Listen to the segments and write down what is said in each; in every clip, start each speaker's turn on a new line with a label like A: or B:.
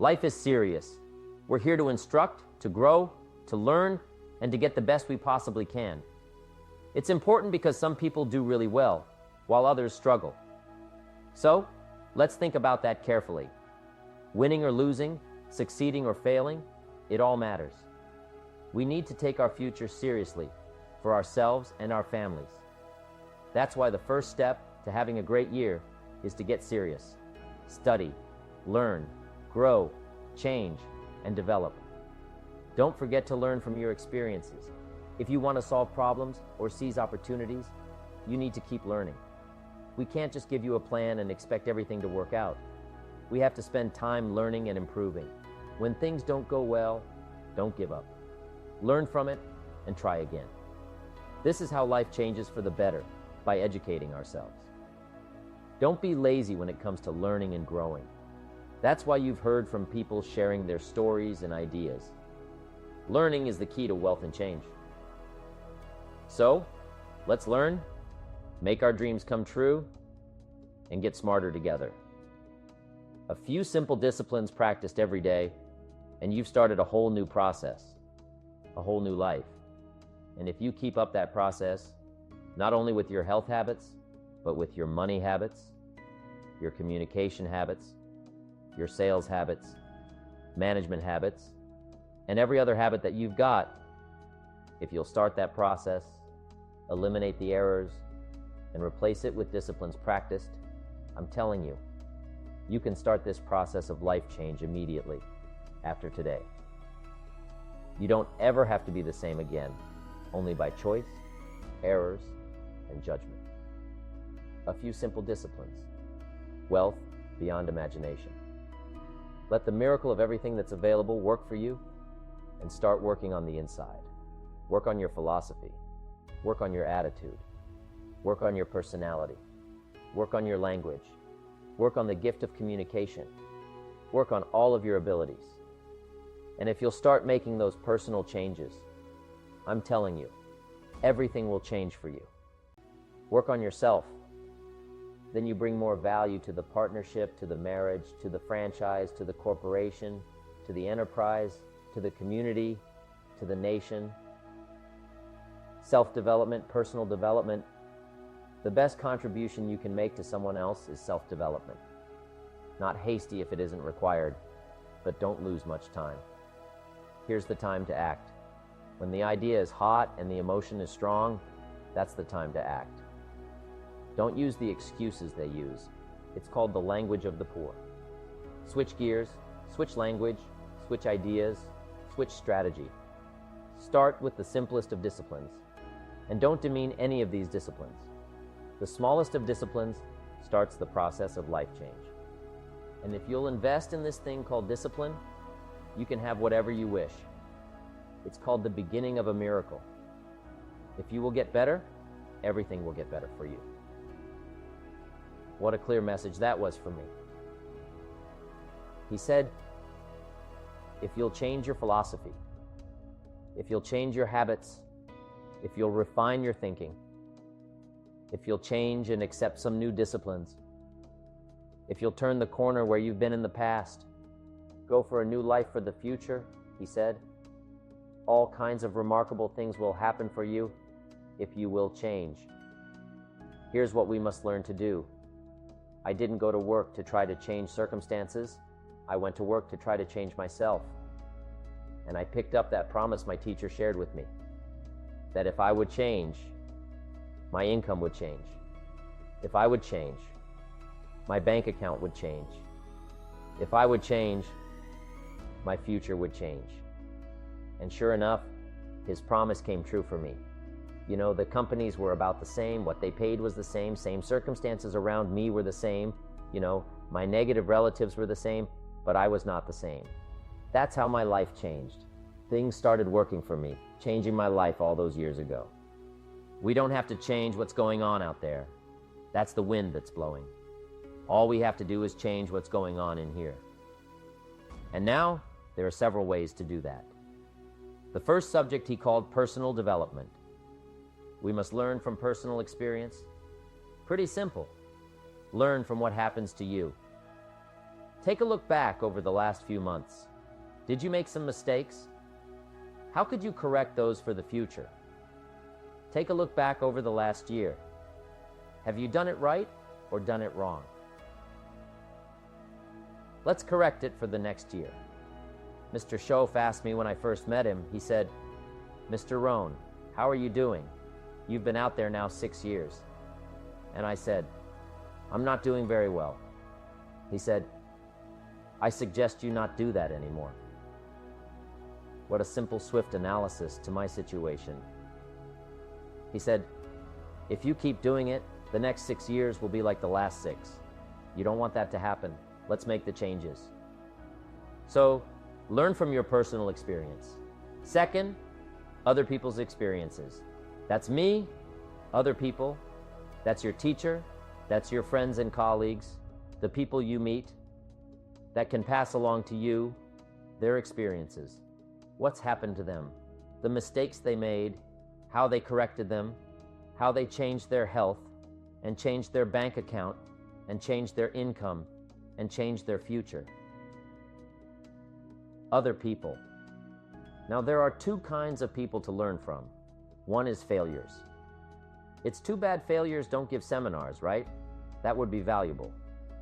A: Life is serious. We're here to instruct, to grow, to learn, and to get the best we possibly can. It's important because some people do really well, while others struggle. So, let's think about that carefully. Winning or losing, succeeding or failing, it all matters. We need to take our future seriously for ourselves and our families. That's why the first step to having a great year is to get serious. Study, learn, grow, change, and develop. Don't forget to learn from your experiences. If you want to solve problems or seize opportunities, you need to keep learning. We can't just give you a plan and expect everything to work out. We have to spend time learning and improving. When things don't go well, don't give up. Learn from it and try again. This is how life changes for the better, by educating ourselves. Don't be lazy when it comes to learning and growing. That's why you've heard from people sharing their stories and ideas. Learning is the key to wealth and change. So, let's learn, make our dreams come true, and get smarter together. A few simple disciplines practiced every day, and you've started a whole new process, a whole new life. And if you keep up that process, not only with your health habits, but with your money habits, your communication habits, your sales habits, management habits, and every other habit that you've got, if you'll start that process, eliminate the errors, and replace it with disciplines practiced, I'm telling you, you can start this process of life change immediately after today. You don't ever have to be the same again, only by choice, errors, and judgment. A few simple disciplines. Wealth beyond imagination. Let the miracle of everything that's available work for you, and start working on the inside. Work on your philosophy. Work on your attitude. Work on your personality. Work on your language. Work on the gift of communication. Work on all of your abilities. And if you'll start making those personal changes, I'm telling you, everything will change for you. Work on yourself. Then you bring more value to the partnership, to the marriage, to the franchise, to the corporation, to the enterprise, to the community, to the nation. Self-development, personal development. The best contribution you can make to someone else is self-development. Not hasty if it isn't required, but don't lose much time. Here's the time to act. When the idea is hot and the emotion is strong, that's the time to act. Don't use the excuses they use. It's called the language of the poor. Switch gears, switch language, switch ideas, switch strategy. Start with the simplest of disciplines, and don't demean any of these disciplines. The smallest of disciplines starts the process of life change. And if you'll invest in this thing called discipline, you can have whatever you wish. It's called the beginning of a miracle. If you will get better, everything will get better for you. What a clear message that was for me. He said, if you'll change your philosophy, if you'll change your habits, if you'll refine your thinking, if you'll change and accept some new disciplines, if you'll turn the corner where you've been in the past, go for a new life for the future, he said, all kinds of remarkable things will happen for you if you will change. Here's what we must learn to do. I didn't go to work to try to change circumstances. I went to work to try to change myself. And I picked up that promise my teacher shared with me, that if I would change, my income would change. If I would change, my bank account would change. If I would change, my future would change. And sure enough, his promise came true for me. You know, the companies were about the same, what they paid was the same circumstances around me were the same, you know, my negative relatives were the same, but I was not the same. That's how my life changed. Things started working for me, changing my life all those years ago. We don't have to change what's going on out there. That's the wind that's blowing. All we have to do is change what's going on in here. And now, there are several ways to do that. The first subject he called personal development. We must learn from personal experience. Pretty simple. Learn from what happens to you. Take a look back over the last few months. Did you make some mistakes? How could you correct those for the future? Take a look back over the last year. Have you done it right or done it wrong? Let's correct it for the next year. Mr. Schoaf asked me when I first met him, he said, "Mr. Rohn, how are you doing? You've been out there now 6 years." And I said, "I'm not doing very well." He said, "I suggest you not do that anymore." What a simple, swift analysis to my situation. He said, "If you keep doing it, the next 6 years will be like the last 6. You don't want that to happen. Let's make the changes." So, learn from your personal experience. Second, other people's experiences. That's me, other people, that's your teacher, that's your friends and colleagues, the people you meet that can pass along to you their experiences. What's happened to them, the mistakes they made, how they corrected them, how they changed their health and changed their bank account and changed their income and changed their future. Other people. Now, there are two kinds of people to learn from. One is failures. It's too bad failures don't give seminars, right? That would be valuable.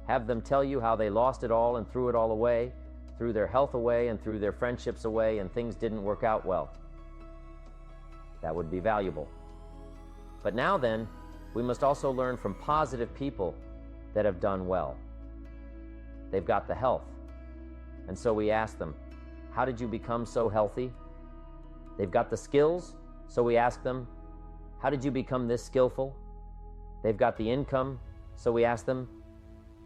A: Have them tell you how they lost it all and threw it all away, threw their health away and threw their friendships away, and things didn't work out well. That would be valuable. But now then, we must also learn from positive people that have done well. They've got the health. And so we ask them, how did you become so healthy? They've got the skills, so we ask them, how did you become this skillful? They've got the income, so we ask them,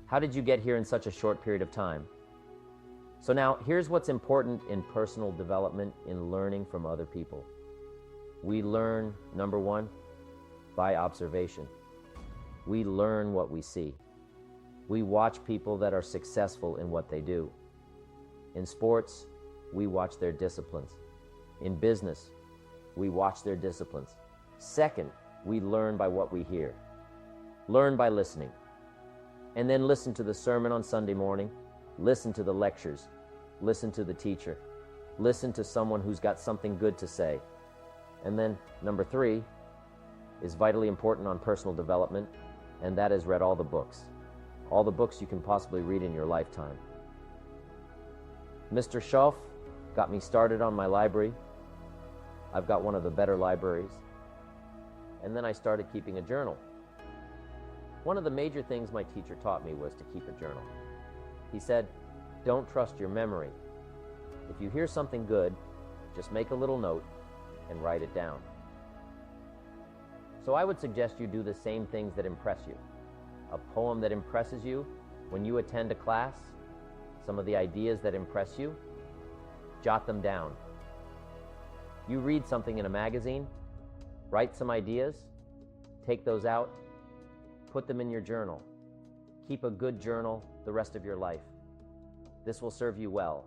A: how did you get here in such a short period of time? So now, here's what's important in personal development, in learning from other people. We learn, number one, by observation. We learn what we see. We watch people that are successful in what they do. In sports, we watch their disciplines. In business, we watch their disciplines. Second, we learn by what we hear. Learn by listening. And then listen to the sermon on Sunday morning. Listen to the lectures. Listen to the teacher. Listen to someone who's got something good to say. And then, number 3 is vitally important on personal development, and that is read all the books. All the books you can possibly read in your lifetime. Mr. Schoaf got me started on my library. I've got one of the better libraries. And then I started keeping a journal. One of the major things my teacher taught me was to keep a journal. He said, don't trust your memory. If you hear something good, just make a little note and write it down. So I would suggest you do the same things that impress you. A poem that impresses you when you attend a class, some of the ideas that impress you, jot them down. You read something in a magazine, write some ideas, take those out, put them in your journal. Keep a good journal the rest of your life. This will serve you well.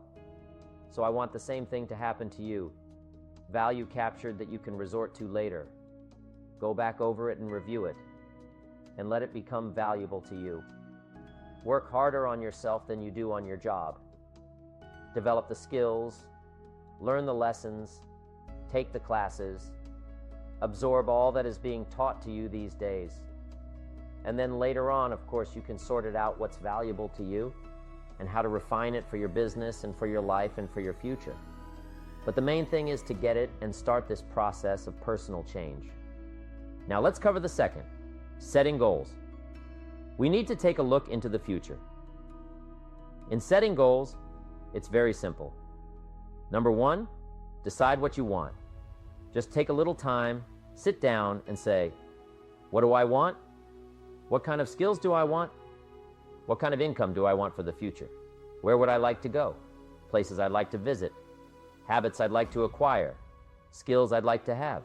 A: So I want the same thing to happen to you. Value captured that you can resort to later. Go back over it and review it, and let it become valuable to you. Work harder on yourself than you do on your job. Develop the skills, learn the lessons, take the classes, absorb all that is being taught to you these days. And then later on, of course, you can sort it out what's valuable to you and how to refine it for your business and for your life and for your future. But the main thing is to get it and start this process of personal change. Now let's cover the second, setting goals. We need to take a look into the future. In setting goals, it's very simple. Number 1, decide what you want. Just take a little time, sit down and say, what do I want? What kind of skills do I want? What kind of income do I want for the future? Where would I like to go? Places I'd like to visit? Habits I'd like to acquire? Skills I'd like to have?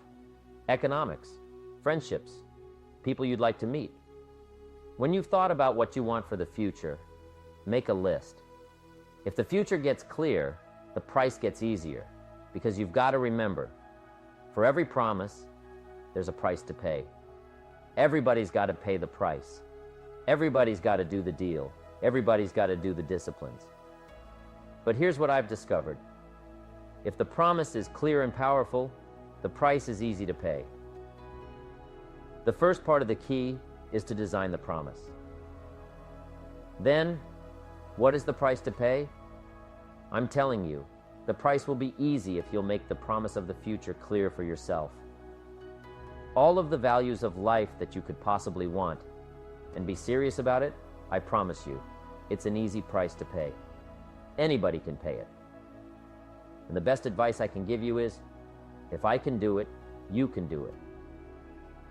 A: Economics? Friendships? People you'd like to meet? When you've thought about what you want for the future, make a list. If the future gets clear, the price gets easier, because you've got to remember, for every promise, there's a price to pay. Everybody's got to pay the price. Everybody's got to do the deal. Everybody's got to do the disciplines. But here's what I've discovered. If the promise is clear and powerful, the price is easy to pay. The first part of the key is to design the promise. Then, what is the price to pay? I'm telling you, the price will be easy if you'll make the promise of the future clear for yourself. All of the values of life that you could possibly want, and be serious about it, I promise you, it's an easy price to pay. Anybody can pay it. And the best advice I can give you is, if I can do it, you can do it.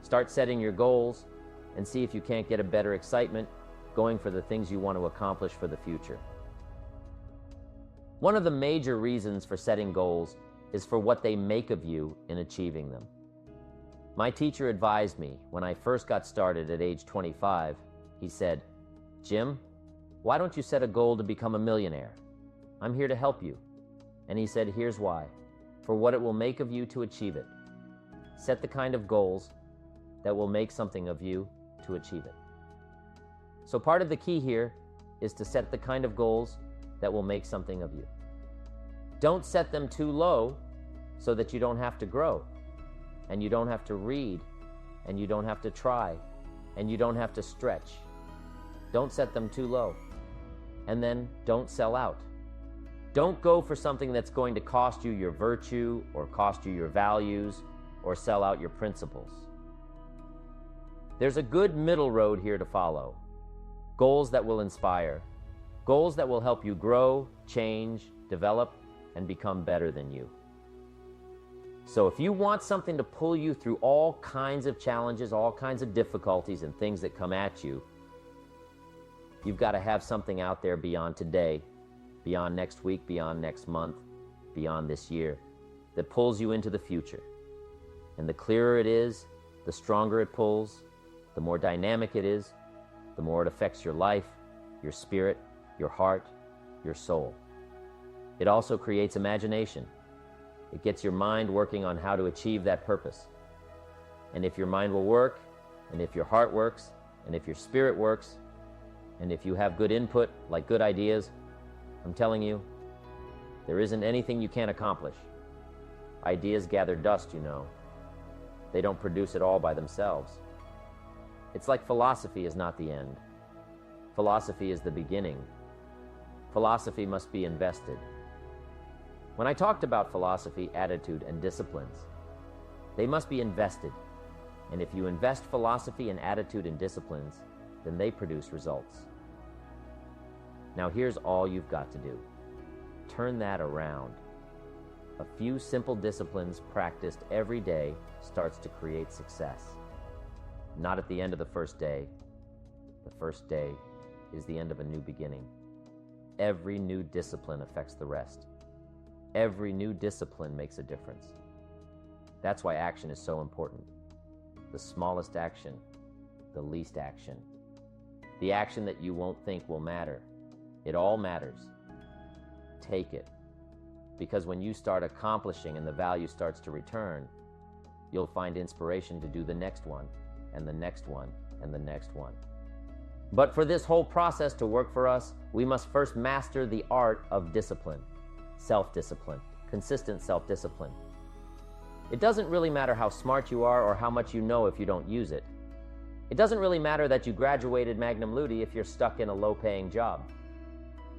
A: Start setting your goals and see if you can't get a better excitement going for the things you want to accomplish for the future. One of the major reasons for setting goals is for what they make of you in achieving them. My teacher advised me when I first got started at age 25. He said, "Jim, why don't you set a goal to become a millionaire? I'm here to help you." And he said, "Here's why. For what it will make of you to achieve it. Set the kind of goals that will make something of you to achieve it." So part of the key here is to set the kind of goals that will make something of you. Don't set them too low so that you don't have to grow, and you don't have to read, and you don't have to try, and you don't have to stretch. Don't set them too low. And then don't sell out. Don't go for something that's going to cost you your virtue or cost you your values or sell out your principles. There's a good middle road here to follow. Goals that will inspire. Goals that will help you grow, change, develop, and become better than you. So if you want something to pull you through all kinds of challenges, all kinds of difficulties and things that come at you, you've got to have something out there beyond today, beyond next week, beyond next month, beyond this year, that pulls you into the future. And the clearer it is, the stronger it pulls, the more dynamic it is, the more it affects your life, your spirit, your heart, your soul. It also creates imagination. It gets your mind working on how to achieve that purpose. And if your mind will work, and if your heart works, and if your spirit works, and if you have good input, like good ideas, I'm telling you, there isn't anything you can't accomplish. Ideas gather dust, you know. They don't produce it all by themselves. It's like philosophy is not the end. Philosophy is the beginning. Philosophy must be invested. When I talked about philosophy, attitude, and disciplines, they must be invested. And if you invest philosophy and attitude and disciplines, then they produce results. Now here's all you've got to do. Turn that around. A few simple disciplines practiced every day starts to create success. Not at the end of the first day. The first day is the end of a new beginning. Every new discipline affects the rest. Every new discipline makes a difference. That's why action is so important. The smallest action, the least action. The action that you won't think will matter. It all matters. Take it. Because when you start accomplishing and the value starts to return, you'll find inspiration to do the next one, and the next one, and the next one. But for this whole process to work for us, we must first master the art of discipline. Self-discipline. Consistent self-discipline. It doesn't really matter how smart you are or how much you know if you don't use it. It doesn't really matter that you graduated Magnum Ludi if you're stuck in a low-paying job.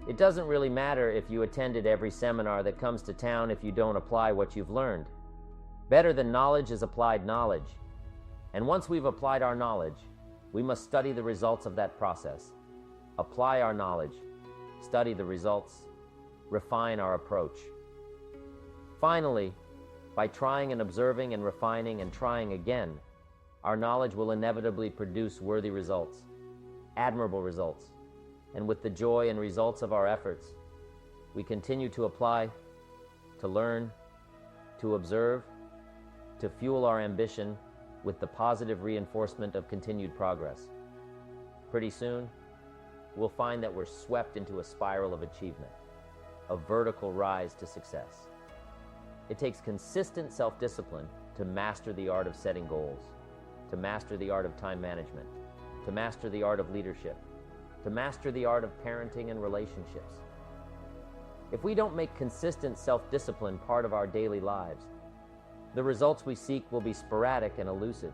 A: It doesn't really matter if you attended every seminar that comes to town if you don't apply what you've learned. Better than knowledge is applied knowledge. And once we've applied our knowledge, we must study the results of that process. Apply our knowledge, study the results, refine our approach. Finally, by trying and observing and refining and trying again, our knowledge will inevitably produce worthy results, admirable results. And with the joy and results of our efforts, we continue to apply, to learn, to observe, to fuel our ambition with the positive reinforcement of continued progress. Pretty soon, we'll find that we're swept into a spiral of achievement, a vertical rise to success. It takes consistent self-discipline to master the art of setting goals, to master the art of time management, to master the art of leadership, to master the art of parenting and relationships. If we don't make consistent self-discipline part of our daily lives, the results we seek will be sporadic and elusive.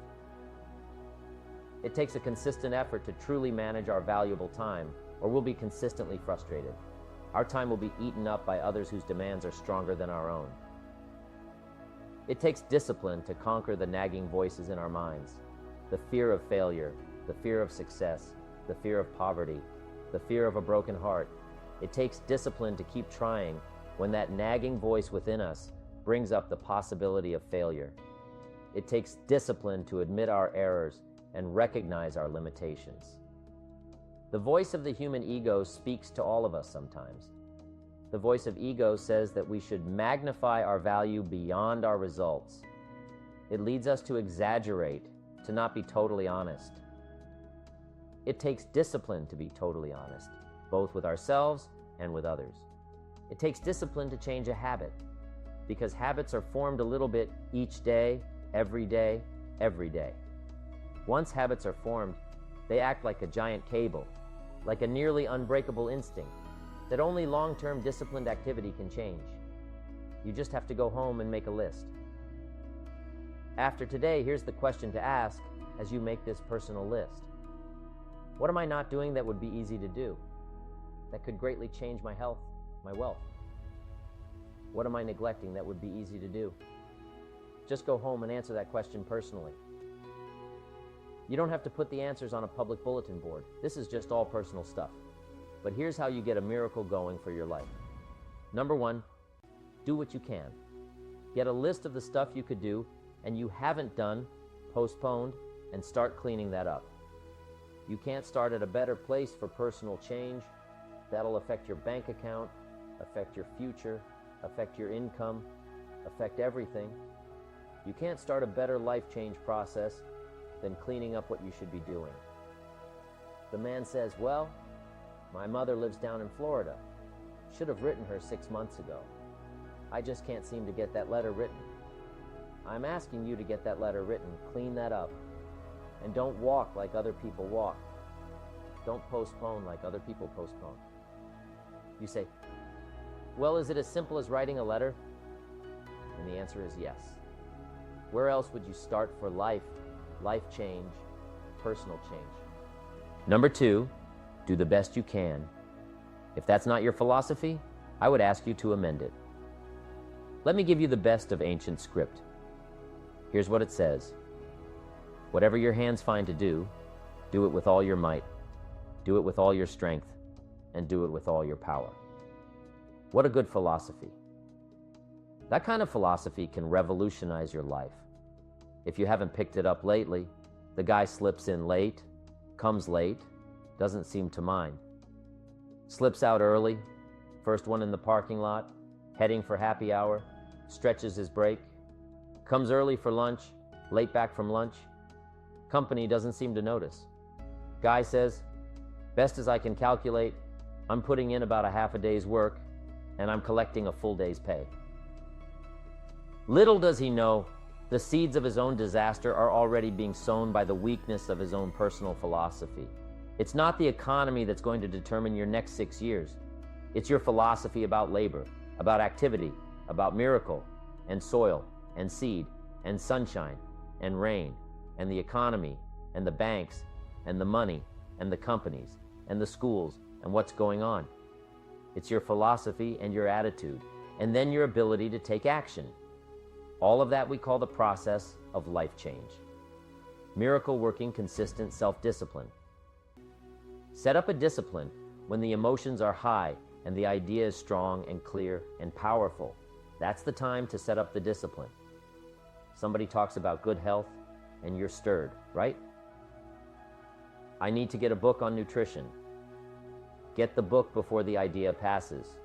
A: It takes a consistent effort to truly manage our valuable time, or we'll be consistently frustrated. Our time will be eaten up by others whose demands are stronger than our own. It takes discipline to conquer the nagging voices in our minds, the fear of failure, the fear of success, the fear of poverty, the fear of a broken heart. It takes discipline to keep trying when that nagging voice within us brings up the possibility of failure. It takes discipline to admit our errors and recognize our limitations. The voice of the human ego speaks to all of us sometimes. The voice of ego says that we should magnify our value beyond our results. It leads us to exaggerate, to not be totally honest. It takes discipline to be totally honest, both with ourselves and with others. It takes discipline to change a habit, because habits are formed a little bit each day, every day, every day. Once habits are formed, they act like a giant cable, like a nearly unbreakable instinct that only long-term disciplined activity can change. You just have to go home and make a list. After today, here's the question to ask as you make this personal list. What am I not doing that would be easy to do, that could greatly change my health, my wealth? What am I neglecting that would be easy to do? Just go home and answer that question personally. You don't have to put the answers on a public bulletin board. This is just all personal stuff. But here's how you get a miracle going for your life. Number one, do what you can. Get a list of the stuff you could do and you haven't done, postponed, and start cleaning that up. You can't start at a better place for personal change. That'll affect your bank account, affect your future, affect your income, affect everything. You can't start a better life change process than cleaning up what you should be doing. The man says, well, my mother lives down in Florida. Should have written her 6 months ago. I just can't seem to get that letter written. I'm asking you to get that letter written, clean that up, and don't walk like other people walk. Don't postpone like other people postpone. You say, well, is it as simple as writing a letter? And the answer is yes. Where else would you start for life change, personal change? Number two, do the best you can. If that's not your philosophy, I would ask you to amend it. Let me give you the best of ancient script. Here's what it says. Whatever your hands find to do, do it with all your might, do it with all your strength, and do it with all your power. What a good philosophy. That kind of philosophy can revolutionize your life. If you haven't picked it up lately, the guy slips in late, comes late, doesn't seem to mind. Slips out early, first one in the parking lot, heading for happy hour, stretches his break, comes early for lunch, late back from lunch. Company doesn't seem to notice. Guy says, best as I can calculate, I'm putting in about a half a day's work and I'm collecting a full day's pay. Little does he know, the seeds of his own disaster are already being sown by the weakness of his own personal philosophy. It's not the economy that's going to determine your next 6 years. It's your philosophy about labor, about activity, about miracle, and soil, and seed, and sunshine, and rain, and the economy, and the banks, and the money, and the companies, and the schools, and what's going on. It's your philosophy and your attitude, and then your ability to take action. All of that we call the process of life change. Miracle-working, consistent self-discipline. Set up a discipline when the emotions are high and the idea is strong and clear and powerful. That's the time to set up the discipline. Somebody talks about good health and you're stirred, right? I need to get a book on nutrition. Get the book before the idea passes,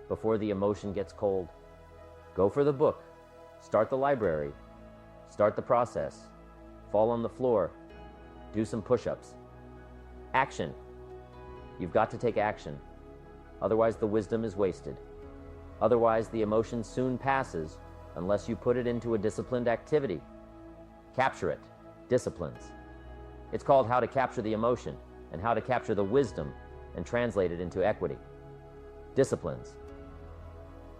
A: before the emotion gets cold. Go for the book. Start the library. Start the process. Fall on the floor. Do some push-ups. Action. You've got to take action. Otherwise, the wisdom is wasted. Otherwise, the emotion soon passes unless you put it into a disciplined activity. Capture it. Disciplines. It's called How to Capture the Emotion and How to Capture the Wisdom and translate it into equity. Disciplines.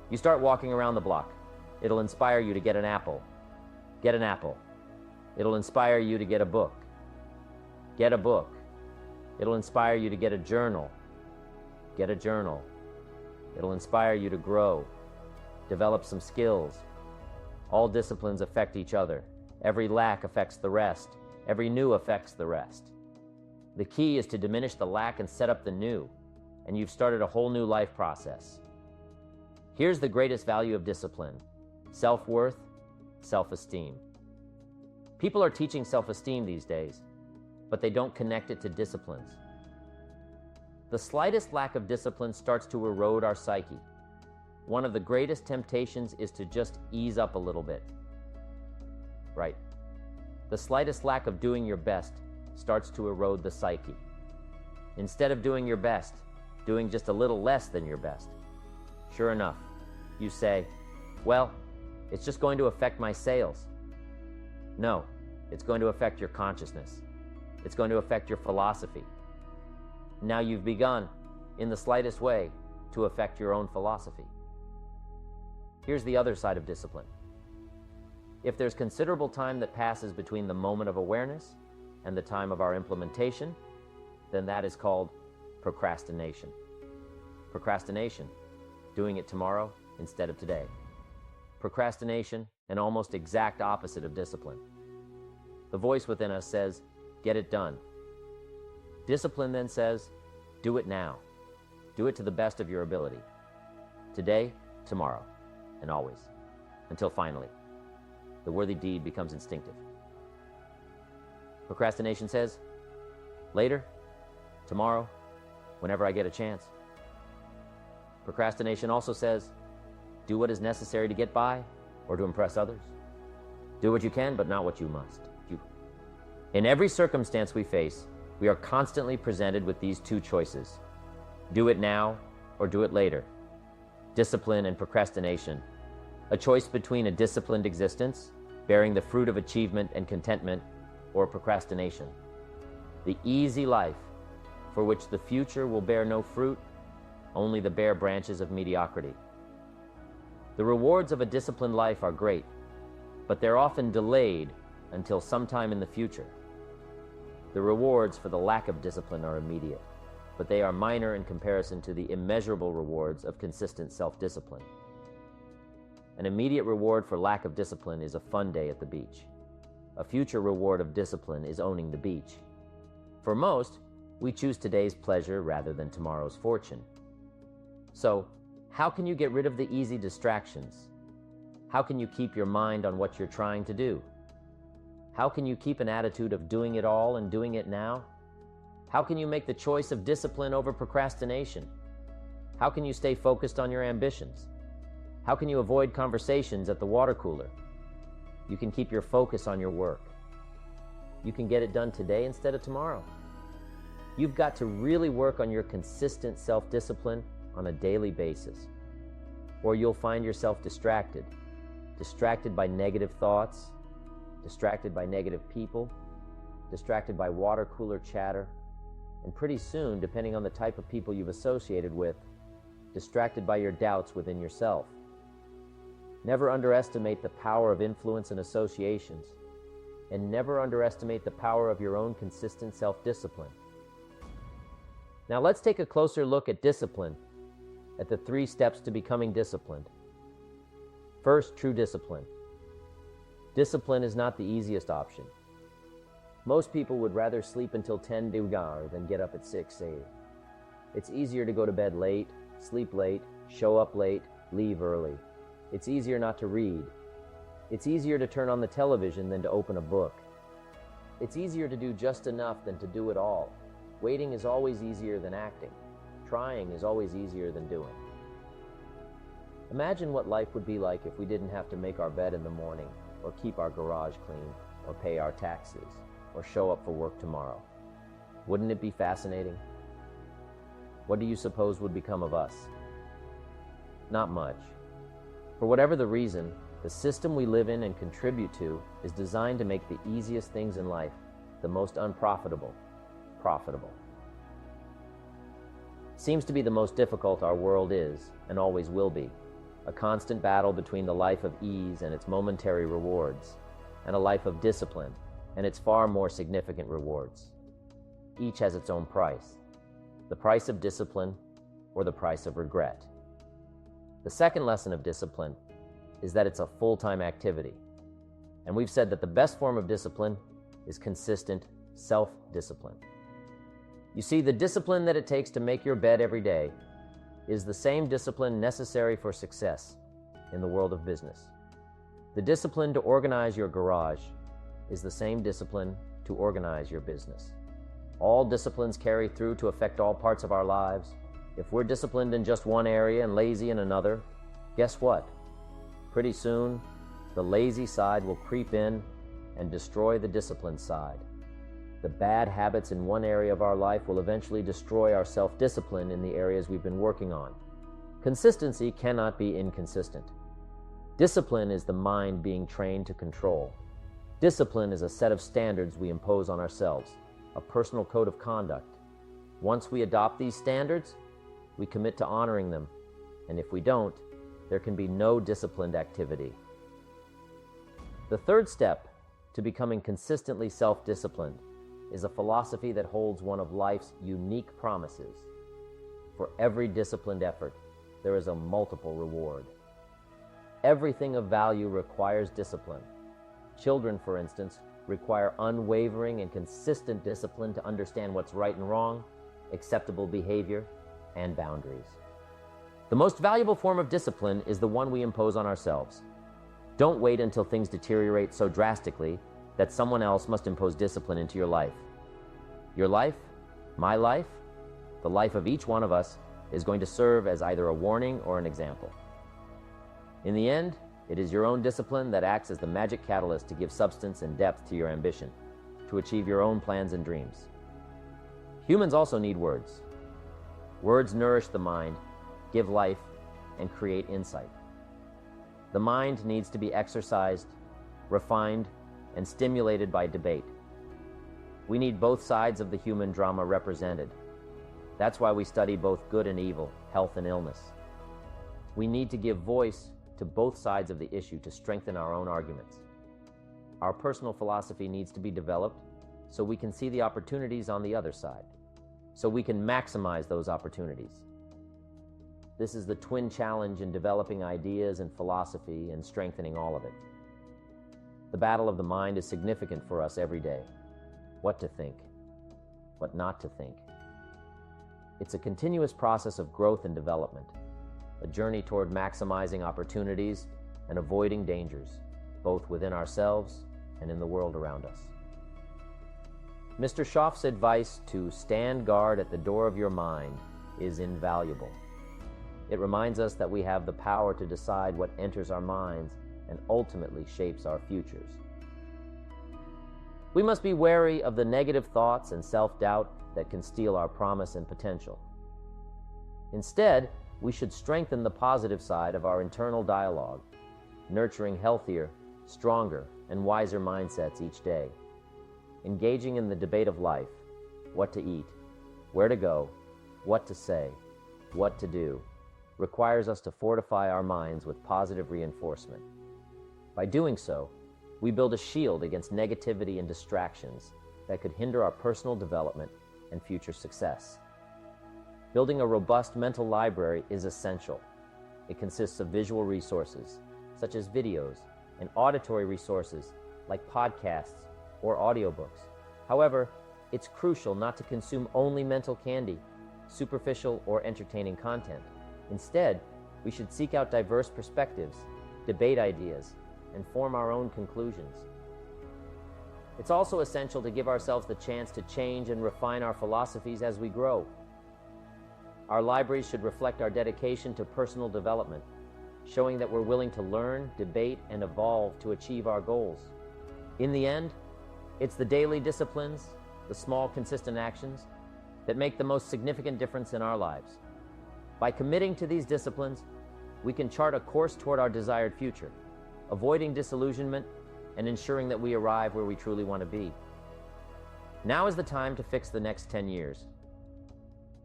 A: You start walking around the block. It'll inspire you to get an apple. Get an apple. It'll inspire you to get a book. Get a book. It'll inspire you to get a journal. Get a journal. It'll inspire you to grow, develop some skills. All disciplines affect each other. Every lack affects the rest. Every new affects the rest. The key is to diminish the lack and set up the new, and you've started a whole new life process. Here's the greatest value of discipline: self-worth, self-esteem. People are teaching self-esteem these days, but they don't connect it to disciplines. The slightest lack of discipline starts to erode our psyche. One of the greatest temptations is to just ease up a little bit. Right. The slightest lack of doing your best starts to erode the psyche. Instead of doing your best, doing just a little less than your best. Sure enough, you say, well, it's just going to affect my sales. No, it's going to affect your consciousness. It's going to affect your philosophy. Now you've begun, in the slightest way, to affect your own philosophy. Here's the other side of discipline. If there's considerable time that passes between the moment of awareness and the time of our implementation, then that is called procrastination. Procrastination, doing it tomorrow instead of today. Procrastination, an almost exact opposite of discipline. The voice within us says, get it done. Discipline then says, do it now. Do it to the best of your ability. Today, tomorrow, and always. Until finally, the worthy deed becomes instinctive. Procrastination says, later, tomorrow, whenever I get a chance. Procrastination also says, do what is necessary to get by or to impress others. Do what you can, but not what you must. In every circumstance we face, we are constantly presented with these two choices. Do it now or do it later. Discipline and procrastination. A choice between a disciplined existence, bearing the fruit of achievement and contentment, or procrastination. The easy life, for which the future will bear no fruit, only the bare branches of mediocrity. The rewards of a disciplined life are great, but they're often delayed until sometime in the future. The rewards for the lack of discipline are immediate, but they are minor in comparison to the immeasurable rewards of consistent self-discipline. An immediate reward for lack of discipline is a fun day at the beach. A future reward of discipline is owning the beach. For most, we choose today's pleasure rather than tomorrow's fortune. So, how can you get rid of the easy distractions? How can you keep your mind on what you're trying to do? How can you keep an attitude of doing it all and doing it now? How can you make the choice of discipline over procrastination? How can you stay focused on your ambitions? How can you avoid conversations at the water cooler? You can keep your focus on your work. You can get it done today instead of tomorrow. You've got to really work on your consistent self-discipline on a daily basis, or you'll find yourself distracted by negative thoughts, distracted by negative people, distracted by water cooler chatter, and pretty soon, depending on the type of people you've associated with, distracted by your doubts within yourself. Never underestimate the power of influence and associations, and never underestimate the power of your own consistent self-discipline. Now let's take a closer look at discipline, at the 3 steps to becoming disciplined. First, true discipline. Discipline is not the easiest option. Most people would rather sleep until 10 dugar than get up at 6 8. It's easier to go to bed late, sleep late, show up late, leave early. It's easier not to read. It's easier to turn on the television than to open a book. It's easier to do just enough than to do it all. Waiting is always easier than acting. Trying is always easier than doing. Imagine what life would be like if we didn't have to make our bed in the morning, or keep our garage clean, or pay our taxes, or show up for work tomorrow. Wouldn't it be fascinating? What do you suppose would become of us? Not much. For whatever the reason, the system we live in and contribute to is designed to make the easiest things in life the most unprofitable profitable. seems to be the most difficult our world is and always will be, a constant battle between the life of ease and its momentary rewards, and a life of discipline and its far more significant rewards. Each has its own price, the price of discipline or the price of regret. The second lesson of discipline is that it's a full-time activity. And we've said that the best form of discipline is consistent self-discipline. You see, the discipline that it takes to make your bed every day is the same discipline necessary for success in the world of business. The discipline to organize your garage is the same discipline to organize your business. All disciplines carry through to affect all parts of our lives. If we're disciplined in just one area and lazy in another, guess what? Pretty soon, the lazy side will creep in and destroy the disciplined side. The bad habits in one area of our life will eventually destroy our self-discipline in the areas we've been working on. Consistency cannot be inconsistent. Discipline is the mind being trained to control. Discipline is a set of standards we impose on ourselves, a personal code of conduct. Once we adopt these standards, we commit to honoring them, and if we don't, there can be no disciplined activity. The third step to becoming consistently self-disciplined is a philosophy that holds one of life's unique promises. For every disciplined effort, there is a multiple reward. Everything of value requires discipline. Children, for instance, require unwavering and consistent discipline to understand what's right and wrong, acceptable behavior, and boundaries. The most valuable form of discipline is the one we impose on ourselves. Don't wait until things deteriorate so drastically that someone else must impose discipline into your life. Your life, my life, the life of each one of us is going to serve as either a warning or an example. In the end, it is your own discipline that acts as the magic catalyst to give substance and depth to your ambition, to achieve your own plans and dreams. Humans also need words. Words nourish the mind, give life, and create insight. The mind needs to be exercised, refined, and stimulated by debate. We need both sides of the human drama represented. That's why we study both good and evil, health and illness. We need to give voice to both sides of the issue to strengthen our own arguments. Our personal philosophy needs to be developed so we can see the opportunities on the other side, so we can maximize those opportunities. This is the twin challenge in developing ideas and philosophy and strengthening all of it. The battle of the mind is significant for us every day. What to think, what not to think. It's a continuous process of growth and development, a journey toward maximizing opportunities and avoiding dangers, both within ourselves and in the world around us. Mr. Schaff's advice to stand guard at the door of your mind is invaluable. It reminds us that we have the power to decide what enters our minds and ultimately shapes our futures. We must be wary of the negative thoughts and self-doubt that can steal our promise and potential. Instead, we should strengthen the positive side of our internal dialogue, nurturing healthier, stronger, and wiser mindsets each day. Engaging in the debate of life, what to eat, where to go, what to say, what to do, requires us to fortify our minds with positive reinforcement. By doing so, we build a shield against negativity and distractions that could hinder our personal development and future success. Building a robust mental library is essential. It consists of visual resources, such as videos, and auditory resources, like podcasts or audiobooks. However, it's crucial not to consume only mental candy, superficial or entertaining content. Instead, we should seek out diverse perspectives, debate ideas, and form our own conclusions. It's also essential to give ourselves the chance to change and refine our philosophies as we grow. Our libraries should reflect our dedication to personal development, showing that we're willing to learn, debate, and evolve to achieve our goals. In the end, it's the daily disciplines, the small, consistent actions, that make the most significant difference in our lives. By committing to these disciplines, we can chart a course toward our desired future, avoiding disillusionment and ensuring that we arrive where we truly want to be. Now is the time to fix the next 10 years.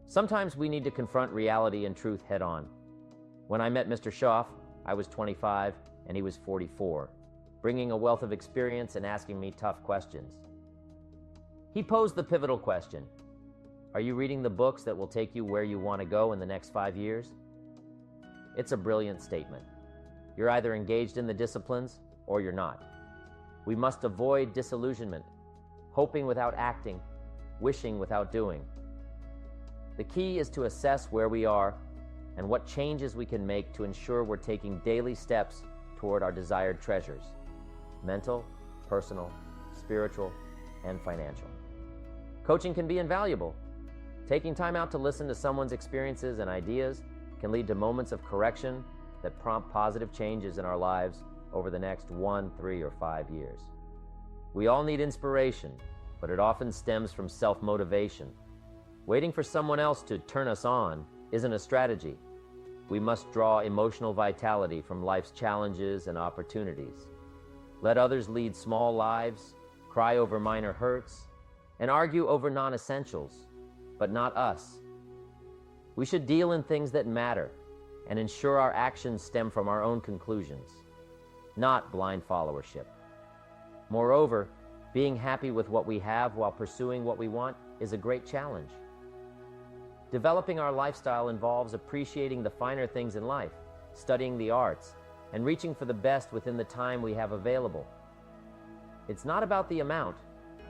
A: Sometimes we need to confront reality and truth head on. When I met Mr. Schaaf, I was 25 and he was 44, bringing a wealth of experience and asking me tough questions. He posed the pivotal question: are you reading the books that will take you where you want to go in the next 5 years? It's a brilliant statement. You're either engaged in the disciplines or you're not. We must avoid disillusionment, hoping without acting, wishing without doing. The key is to assess where we are and what changes we can make to ensure we're taking daily steps toward our desired treasures: mental, personal, spiritual, and financial. Coaching can be invaluable. Taking time out to listen to someone's experiences and ideas can lead to moments of correction that prompt positive changes in our lives over the next 1, 3, or 5 years. We all need inspiration, but it often stems from self-motivation. Waiting for someone else to turn us on isn't a strategy. We must draw emotional vitality from life's challenges and opportunities. Let others lead small lives, cry over minor hurts, and argue over non-essentials, but not us. We should deal in things that matter and ensure our actions stem from our own conclusions, not blind followership. Moreover, being happy with what we have while pursuing what we want is a great challenge. Developing our lifestyle involves appreciating the finer things in life, studying the arts, and reaching for the best within the time we have available. It's not about the amount,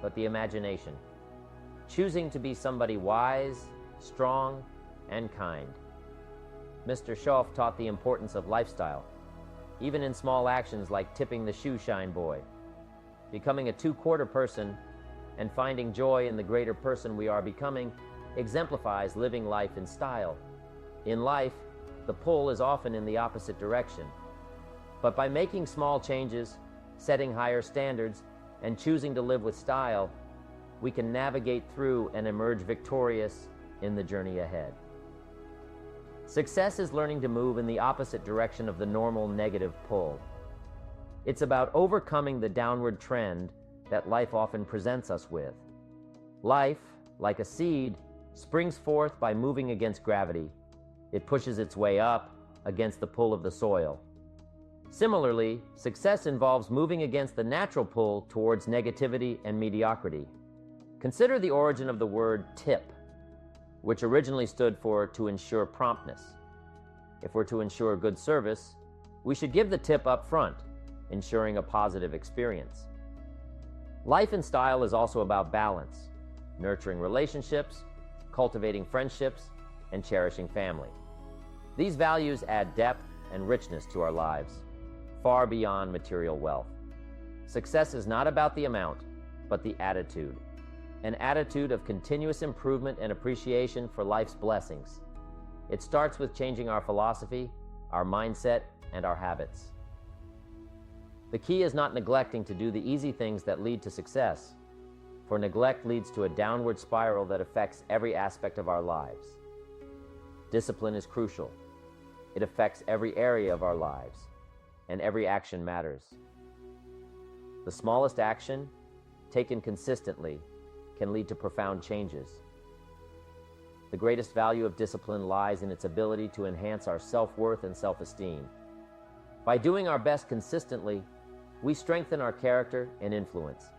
A: but the imagination. Choosing to be somebody wise, strong, and kind. Mr. Schaaf taught the importance of lifestyle, even in small actions like tipping the shoe shine boy. Becoming a two-quarter person and finding joy in the greater person we are becoming exemplifies living life in style. In life, the pull is often in the opposite direction. But by making small changes, setting higher standards, and choosing to live with style, we can navigate through and emerge victorious in the journey ahead. Success is learning to move in the opposite direction of the normal negative pull. It's about overcoming the downward trend that life often presents us with. Life, like a seed, springs forth by moving against gravity. It pushes its way up against the pull of the soil. Similarly, success involves moving against the natural pull towards negativity and mediocrity. Consider the origin of the word tip, which originally stood for to ensure promptness. If we're to ensure good service, we should give the tip up front, ensuring a positive experience. Life and style is also about balance, nurturing relationships, cultivating friendships, and cherishing family. These values add depth and richness to our lives, far beyond material wealth. Success is not about the amount, but the attitude. An attitude of continuous improvement and appreciation for life's blessings. It starts with changing our philosophy, our mindset, and our habits. The key is not neglecting to do the easy things that lead to success, for neglect leads to a downward spiral that affects every aspect of our lives. Discipline is crucial. It affects every area of our lives, and every action matters. The smallest action, taken consistently, can lead to profound changes. The greatest value of discipline lies in its ability to enhance our self-worth and self-esteem. By doing our best consistently, we strengthen our character and influence.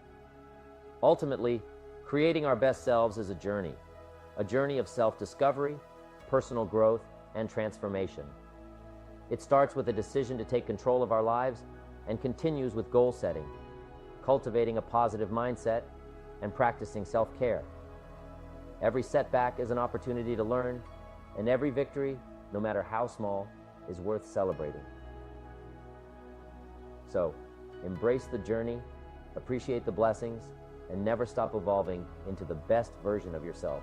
A: Ultimately, creating our best selves is a journey of self-discovery, personal growth, and transformation. It starts with a decision to take control of our lives and continues with goal setting, cultivating a positive mindset, and practicing self-care. Every setback is an opportunity to learn, and every victory, no matter how small, is worth celebrating. So, embrace the journey, appreciate the blessings, and never stop evolving into the best version of yourself.